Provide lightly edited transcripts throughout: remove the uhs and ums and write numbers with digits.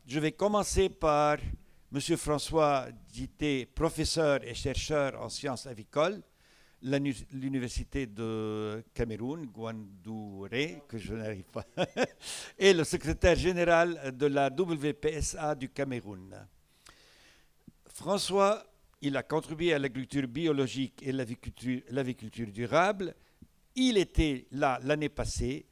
Je vais commencer par M. François Dité, professeur et chercheur en sciences avicoles, l'Université de Cameroun, Gwandouré, que je n'arrive pas, et le secrétaire général de la WPSA du Cameroun. François, il a contribué à l'agriculture biologique et l'aviculture durable. Il était là l'année passée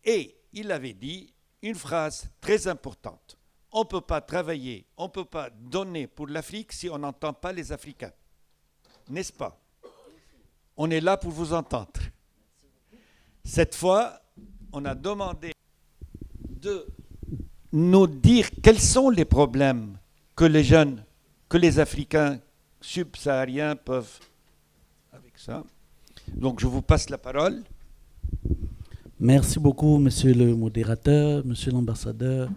et il avait dit une phrase très importante. On ne peut pas travailler, on ne peut pas donner pour l'Afrique si on n'entend pas les Africains. N'est-ce pas? On est là pour vous entendre. Cette fois, on a demandé de nous dire quels sont les problèmes que les jeunes, que les Africains subsahariens peuvent avec ça. Donc je vous passe la parole. Merci beaucoup, monsieur le modérateur, monsieur l'ambassadeur,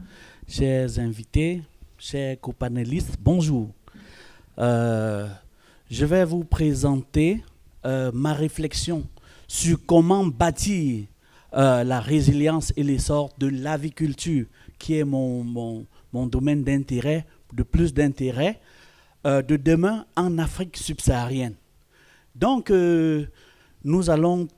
chers invités, chers copanélistes, bonjour. Je vais vous présenter ma réflexion sur comment bâtir la résilience et l'essor de l'aviculture, qui est mon domaine d'intérêt, de plus d'intérêt, de demain en Afrique subsaharienne. Donc, nous allons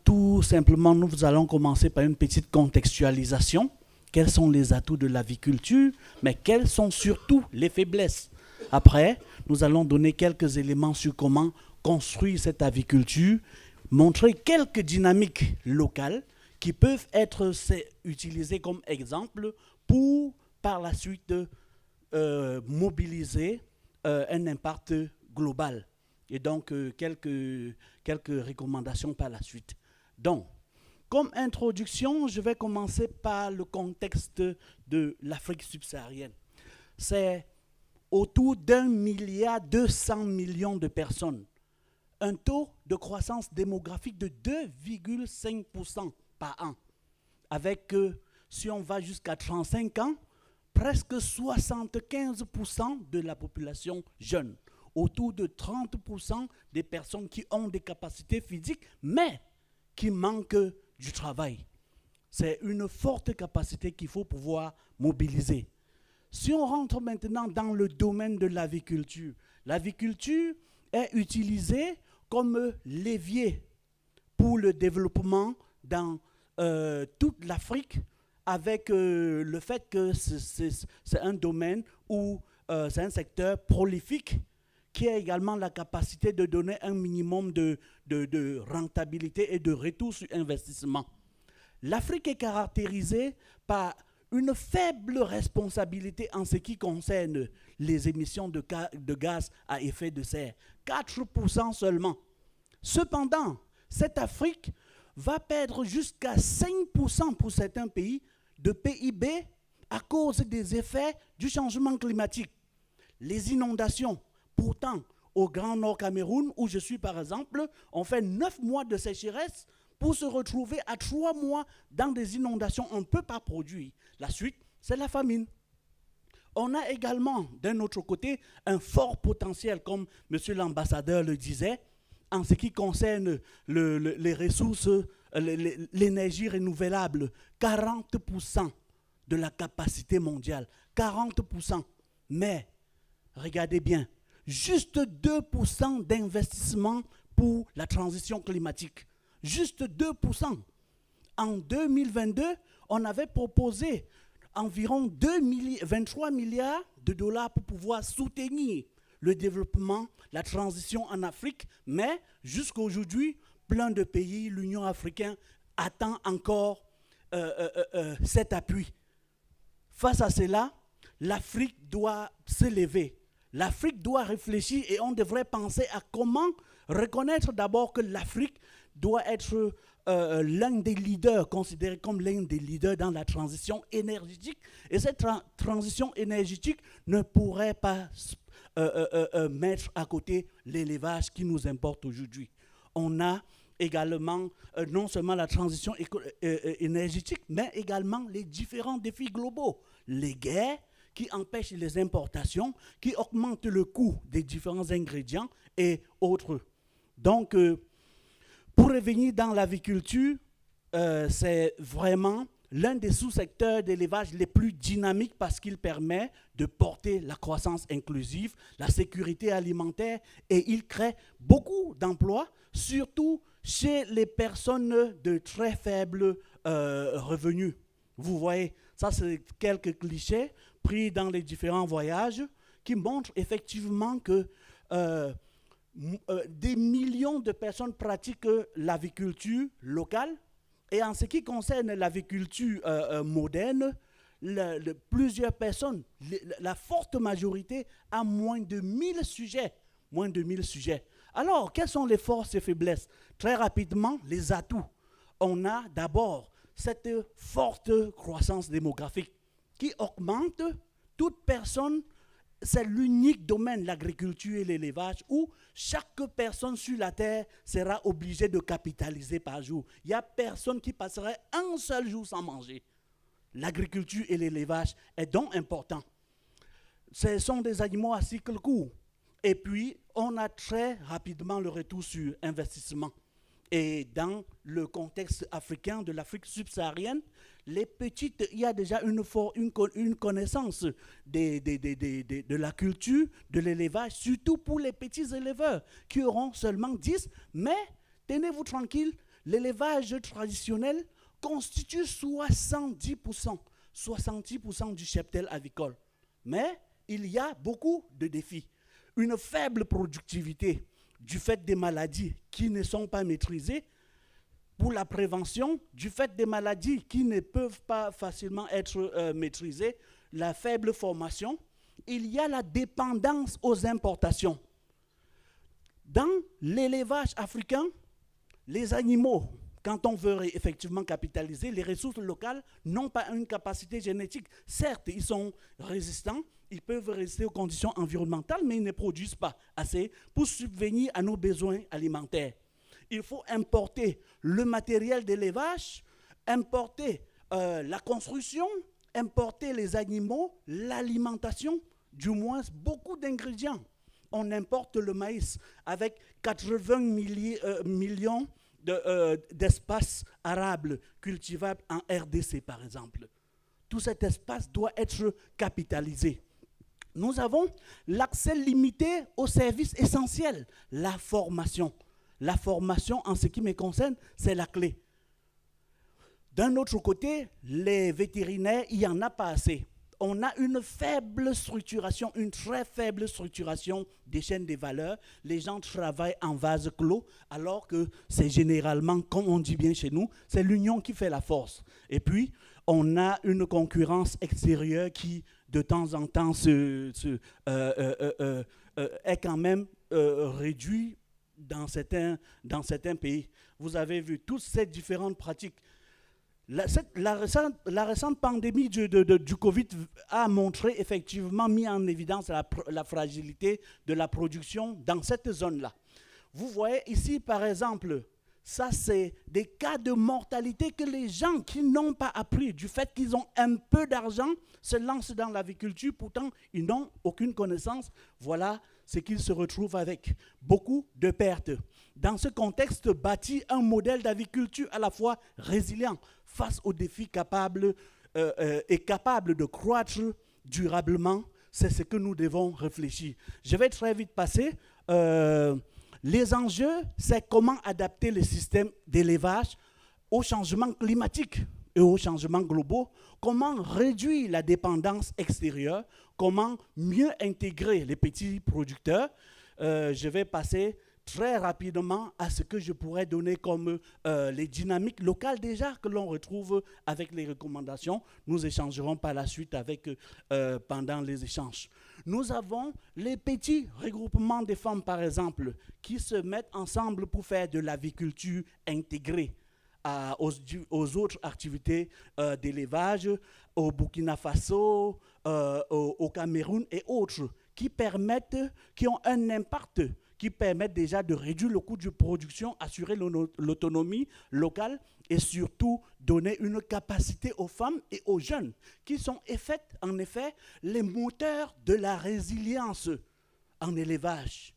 commencer par une petite contextualisation. Quels sont les atouts de l'aviculture, mais quelles sont surtout les faiblesses? Après, nous allons donner quelques éléments sur comment construire cette aviculture, montrer quelques dynamiques locales qui peuvent être utilisées comme exemple pour, par la suite, mobiliser un impact global. Et donc, quelques recommandations par la suite. Donc, comme introduction, je vais commencer par le contexte de l'Afrique subsaharienne. C'est autour d'1,2 milliard de personnes. Un taux de croissance démographique de 2,5% par an. Avec, si on va jusqu'à 35 ans, presque 75% de la population jeune. Autour de 30% des personnes qui ont des capacités physiques, mais qui manquent du travail. C'est une forte capacité qu'il faut pouvoir mobiliser. Si on rentre maintenant dans le domaine de l'aviculture est utilisée comme levier pour le développement dans toute l'Afrique, avec le fait que c'est un domaine où c'est un secteur prolifique qui a également la capacité de donner un minimum de rentabilité et de retour sur investissement. L'Afrique est caractérisée par une faible responsabilité en ce qui concerne les émissions de gaz à effet de serre, 4% seulement. Cependant, cette Afrique va perdre jusqu'à 5% pour certains pays de PIB à cause des effets du changement climatique. Les inondations. Pourtant, au Grand Nord Cameroun, où je suis par exemple, on fait 9 mois de sécheresse pour se retrouver à 3 mois dans des inondations. On ne peut pas produire. La suite, c'est la famine. On a également, d'un autre côté, un fort potentiel, comme monsieur l'ambassadeur le disait, en ce qui concerne les ressources, l'énergie renouvelable. 40% de la capacité mondiale. 40%. Mais, regardez bien, juste 2% d'investissement pour la transition climatique. Juste 2%. En 2022, on avait proposé environ 23 milliards de dollars pour pouvoir soutenir le développement, la transition en Afrique, mais jusqu'à aujourd'hui, plein de pays, l'Union africaine, attend encore cet appui. Face à cela, l'Afrique doit s'élever. L'Afrique doit réfléchir et on devrait penser à comment reconnaître d'abord que l'Afrique doit être l'un des leaders, considéré comme l'un des leaders dans la transition énergétique. Et cette transition énergétique ne pourrait pas mettre à côté l'élevage qui nous importe aujourd'hui. On a également non seulement la transition énergétique, mais également les différents défis globaux. Les guerres qui empêchent les importations, qui augmentent le coût des différents ingrédients et autres. Donc, pour revenir dans l'aviculture, c'est vraiment l'un des sous-secteurs d'élevage les plus dynamiques parce qu'il permet de porter la croissance inclusive, la sécurité alimentaire et il crée beaucoup d'emplois, surtout chez les personnes de très faibles revenus. Vous voyez, ça c'est quelques clichés pris dans les différents voyages qui montrent effectivement que des millions de personnes pratiquent l'aviculture locale. Et en ce qui concerne l'aviculture moderne, plusieurs personnes, la forte majorité, a moins de 1000 sujets. Moins de 1000 sujets. Alors, quelles sont les forces et faiblesses? Très rapidement, les atouts. On a d'abord cette forte croissance démographique qui augmente. Toute personne, c'est l'unique domaine, l'agriculture et l'élevage, où chaque personne sur la terre sera obligée de capitaliser par jour. Il n'y a personne qui passerait un seul jour sans manger. L'agriculture et l'élevage est donc important. Ce sont des animaux à cycle court. Et puis, on a très rapidement le retour sur investissement. Et dans le contexte africain, de l'Afrique subsaharienne, les petites, il y a déjà une connaissance de la culture, de l'élevage, surtout pour les petits éleveurs qui auront seulement 10. Mais tenez-vous tranquille, l'élevage traditionnel constitue 70% du cheptel avicole. Mais il y a beaucoup de défis. Une faible productivité du fait des maladies qui ne sont pas maîtrisées, pour la prévention, du fait des maladies qui ne peuvent pas facilement être maîtrisées, la faible formation, il y a la dépendance aux importations. Dans l'élevage africain, les animaux, quand on veut effectivement capitaliser, les ressources locales n'ont pas une capacité génétique. Certes, ils sont résistants, ils peuvent résister aux conditions environnementales, mais ils ne produisent pas assez pour subvenir à nos besoins alimentaires. Il faut importer le matériel d'élevage, importer la construction, importer les animaux, l'alimentation, du moins beaucoup d'ingrédients. On importe le maïs avec 80 millions d'espaces arables cultivables en RDC, par exemple. Tout cet espace doit être capitalisé. Nous avons l'accès limité aux services essentiels, la formation. La formation, en ce qui me concerne, c'est la clé. D'un autre côté, les vétérinaires, il n'y en a pas assez. On a une faible structuration, une très faible structuration des chaînes de valeur. Les gens travaillent en vase clos, alors que c'est généralement, comme on dit bien chez nous, c'est l'union qui fait la force. Et puis, on a une concurrence extérieure qui, de temps en temps, est quand même réduite dans certains pays. Vous avez vu toutes ces différentes pratiques. La récente pandémie du Covid a montré, effectivement, mis en évidence la fragilité de la production dans cette zone-là. Vous voyez ici, par exemple, ça c'est des cas de mortalité que les gens qui n'ont pas appris, du fait qu'ils ont un peu d'argent, se lancent dans l'aviculture, pourtant ils n'ont aucune connaissance. Voilà ce qu'ils se retrouvent avec. Beaucoup de pertes. Dans ce contexte, bâtit un modèle d'aviculture à la fois résilient face aux défis capable de croître durablement. C'est ce que nous devons réfléchir. Je vais très vite passer. Les enjeux, c'est comment adapter les systèmes d'élevage aux changements climatiques et aux changements globaux, comment réduire la dépendance extérieure, comment mieux intégrer les petits producteurs. Je vais passer très rapidement à ce que je pourrais donner comme les dynamiques locales déjà que l'on retrouve avec les recommandations. Nous échangerons par la suite pendant les échanges. Nous avons les petits regroupements de femmes, par exemple, qui se mettent ensemble pour faire de l'aviculture intégrée aux autres activités d'élevage, au Burkina Faso, au Cameroun et autres, qui ont un impact, qui permettent déjà de réduire le coût de production, assurer l'autonomie locale et surtout donner une capacité aux femmes et aux jeunes qui sont en effet les moteurs de la résilience en élevage,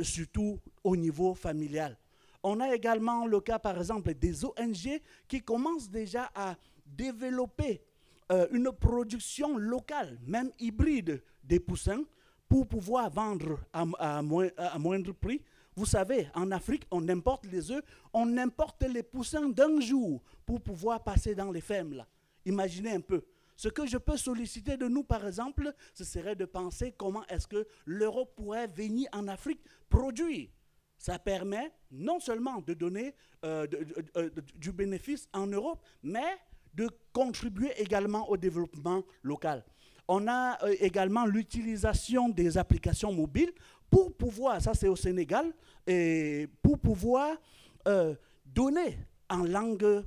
surtout au niveau familial. On a également le cas, par exemple, des ONG qui commencent déjà à développer une production locale, même hybride, des poussins pour pouvoir vendre à moindre prix. Vous savez, en Afrique, on importe les œufs, on importe les poussins d'un jour pour pouvoir passer dans les fermes là. Imaginez un peu. Ce que je peux solliciter de nous, par exemple, ce serait de penser comment est-ce que l'Europe pourrait venir en Afrique produire. Ça permet non seulement de donner du bénéfice en Europe, mais de contribuer également au développement local. On a également l'utilisation des applications mobiles pour pouvoir, ça c'est au Sénégal, et pour pouvoir donner en langue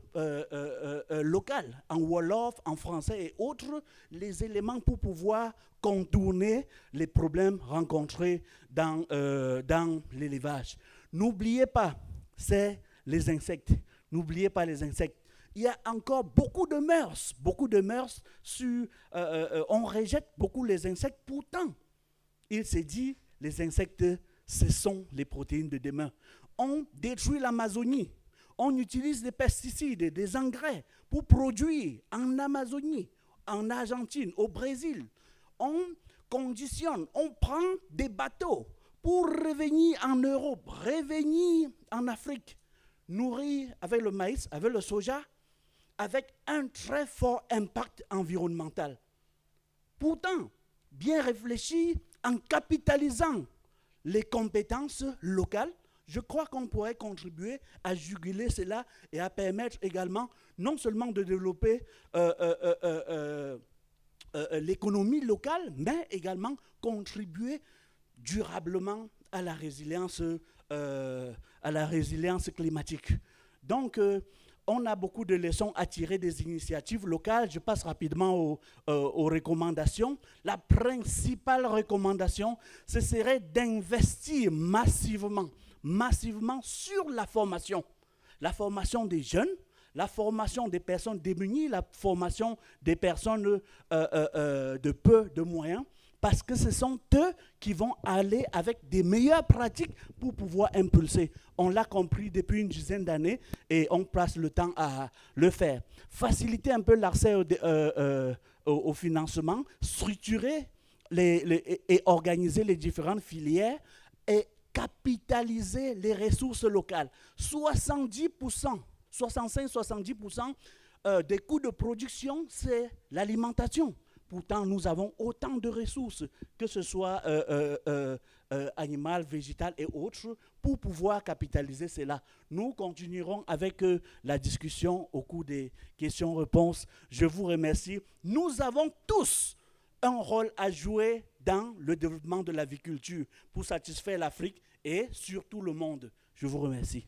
locale, en Wolof, en français et autres, les éléments pour pouvoir contourner les problèmes rencontrés dans l'élevage. N'oubliez pas, c'est les insectes. N'oubliez pas les insectes. Il y a encore beaucoup de mœurs sur, on rejette beaucoup les insectes. Pourtant, il s'est dit, les insectes, ce sont les protéines de demain. On détruit l'Amazonie. On utilise des pesticides, des engrais pour produire en Amazonie, en Argentine, au Brésil. On conditionne, on prend des bateaux pour revenir en Europe, revenir en Afrique, nourrir avec le maïs, avec le soja, avec un très fort impact environnemental. Pourtant, bien réfléchi, en capitalisant les compétences locales, je crois qu'on pourrait contribuer à juguler cela et à permettre également non seulement de développer l'économie locale, mais également contribuer durablement à la résilience climatique. Donc, on a beaucoup de leçons à tirer des initiatives locales. Je passe rapidement aux recommandations. La principale recommandation, ce serait d'investir massivement sur la formation des jeunes, la formation des personnes démunies, la formation des personnes de peu de moyens, parce que ce sont eux qui vont aller avec des meilleures pratiques pour pouvoir impulser. On l'a compris depuis une dizaine d'années et on passe le temps à le faire. Faciliter un peu l'accès au financement, structurer et organiser les différentes filières et capitaliser les ressources locales. 70%, 65-70% des coûts de production, c'est l'alimentation. Pourtant, nous avons autant de ressources, que ce soit animales, végétales et autres, pour pouvoir capitaliser cela. Nous continuerons avec la discussion au cours des questions-réponses. Je vous remercie. Nous avons tous un rôle à jouer dans le développement de l'aviculture pour satisfaire l'Afrique et surtout le monde. Je vous remercie.